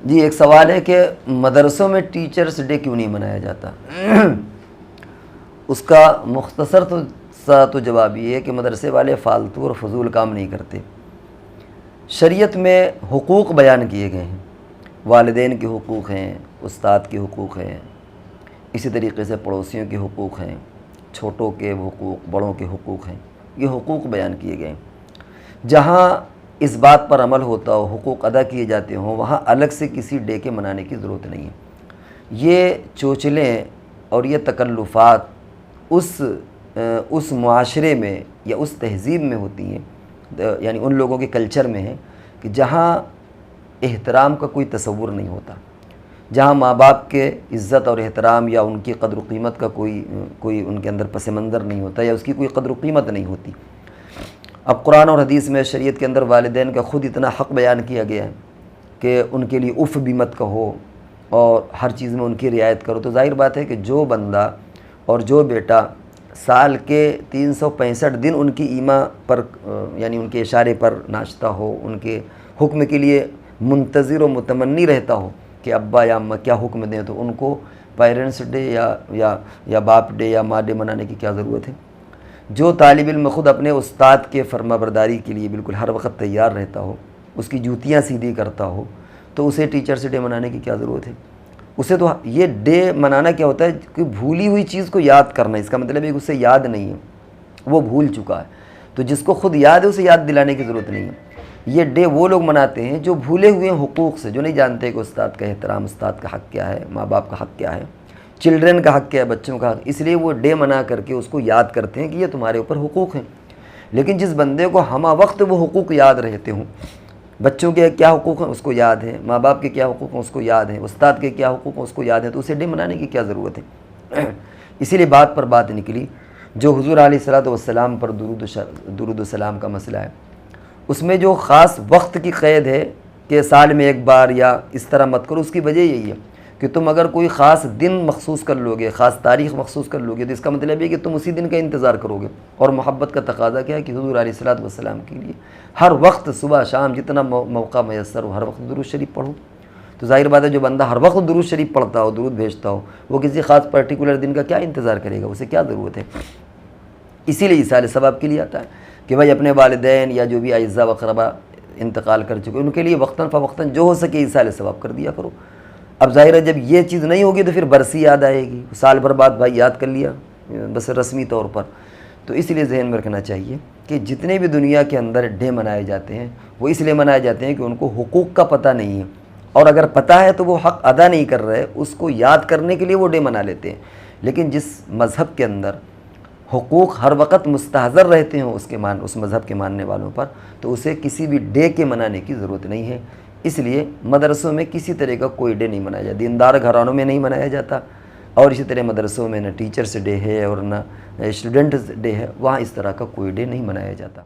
جی ایک سوال ہے کہ مدرسوں میں ٹیچرز ڈے کیوں نہیں منایا جاتا؟ اس کا مختصر تو جواب یہ ہے کہ مدرسے والے فالتو اور فضول کام نہیں کرتے۔ شریعت میں حقوق بیان کیے گئے ہیں، والدین کے حقوق ہیں، استاد کے حقوق ہیں، اسی طریقے سے پڑوسیوں کے حقوق ہیں، چھوٹوں کے حقوق، بڑوں کے حقوق ہیں، یہ حقوق بیان کیے گئے ہیں۔ جہاں اس بات پر عمل ہوتا ہو، حقوق ادا کیے جاتے ہوں، وہاں الگ سے کسی ڈے کے منانے کی ضرورت نہیں ہے۔ یہ چوچلیں اور یہ تکلفات اس معاشرے میں یا اس تہذیب میں ہوتی ہیں، یعنی ان لوگوں کے کلچر میں ہیں کہ جہاں احترام کا کوئی تصور نہیں ہوتا، جہاں ماں باپ کے عزت اور احترام یا ان کی قدر و قیمت کا کوئی ان کے اندر پس منظر نہیں ہوتا یا اس کی کوئی قدر و قیمت نہیں ہوتی۔ اب قرآن اور حدیث میں، شریعت کے اندر والدین کا خود اتنا حق بیان کیا گیا ہے کہ ان کے لیے اف بھی مت کہو اور ہر چیز میں ان کی رعایت کرو، تو ظاہر بات ہے کہ جو بندہ اور جو بیٹا سال کے 365 دن ان کی ایما پر یعنی ان کے اشارے پر ناچتا ہو، ان کے حکم کے لیے منتظر و متمنی رہتا ہو کہ ابا یا اماں کیا حکم دیں، تو ان کو پیرنٹس ڈے یا باپ ڈے یا ماں ڈے منانے کی کیا ضرورت ہے؟ جو طالب علم خود اپنے استاد کے فرما برداری کے لیے بالکل ہر وقت تیار رہتا ہو، اس کی جوتیاں سیدھی کرتا ہو، تو اسے ٹیچرس ڈے منانے کی کیا ضرورت ہے؟ اسے تو یہ ڈے منانا کیا ہوتا ہے کہ بھولی ہوئی چیز کو یاد کرنا، اس کا مطلب ہے کہ اسے یاد نہیں ہے، وہ بھول چکا ہے، تو جس کو خود یاد ہے اسے یاد دلانے کی ضرورت نہیں ہے۔ یہ ڈے وہ لوگ مناتے ہیں جو بھولے ہوئے حقوق سے، جو نہیں جانتے کہ استاد کا احترام، استاد کا حق کیا ہے، ماں باپ کا حق کیا ہے، چلڈرن کا حق کیا ہے، بچوں کا حق، اس لیے وہ ڈے منا کر کے اس کو یاد کرتے ہیں کہ یہ تمہارے اوپر حقوق ہیں۔ لیکن جس بندے کو ہمہ وقت وہ حقوق یاد رہتے ہوں، بچوں کے کیا حقوق ہیں اس کو یاد ہے، ماں باپ کے کیا حقوق ہیں اس کو یاد ہے، استاد کے کیا حقوق ہیں اس کو یاد ہے، تو اسے ڈے منانے کی کیا ضرورت ہے؟ اسی لیے بات پر بات نکلی، جو حضور علیہ الصلوۃ والسلام پر درود و سلام کا مسئلہ ہے، اس میں جو خاص وقت کی قید ہے کہ سال میں ایک بار یا اس طرح مت کرو، اس کی وجہ یہی ہے کہ تم اگر کوئی خاص دن مخصوص کر لوگے، خاص تاریخ مخصوص کر لوگے، تو اس کا مطلب یہ کہ تم اسی دن کا انتظار کرو گے۔ اور محبت کا تقاضا کیا ہے کہ حضور علیہ الصلوۃ والسلام کے لیے ہر وقت، صبح شام جتنا موقع میسر ہو، ہر وقت درود شریف پڑھو۔ تو ظاہر بات ہے جو بندہ ہر وقت درود شریف پڑھتا ہو، درود بھیجتا ہو، وہ کسی خاص پرٹیکولر دن کا کیا انتظار کرے گا؟ اسے کیا ضرورت ہے؟ اسی لیے ایصال ثواب کے لیے آتا ہے کہ بھائی اپنے والدین یا جو بھی اعزاء و اقربا انتقال کر چکے ان کے لیے وقتاً فوقتاً جو ہو سکے ایصال ثواب کر دیا کرو۔ اب ظاہر ہے جب یہ چیز نہیں ہوگی تو پھر برسی یاد آئے گی، سال بھر بعد بھائی یاد کر لیا بس رسمی طور پر۔ تو اس لیے ذہن میں رکھنا چاہیے کہ جتنے بھی دنیا کے اندر ڈے منائے جاتے ہیں وہ اس لیے منائے جاتے ہیں کہ ان کو حقوق کا پتہ نہیں ہے، اور اگر پتہ ہے تو وہ حق ادا نہیں کر رہے، اس کو یاد کرنے کے لیے وہ ڈے منا لیتے ہیں۔ لیکن جس مذہب کے اندر حقوق ہر وقت مستحضر رہتے ہیں اس مذہب کے ماننے والوں پر، تو اسے کسی بھی ڈے کے منانے کی ضرورت نہیں ہے۔ اس لیے مدرسوں میں کسی طرح کا کوئی ڈے نہیں منایا جاتا، دیندار گھرانوں میں نہیں منایا جاتا، اور اسی طرح مدرسوں میں نہ ٹیچرس ڈے ہے اور نہ اسٹوڈنٹس ڈے ہے، وہاں اس طرح کا کوئی ڈے نہیں منایا جاتا۔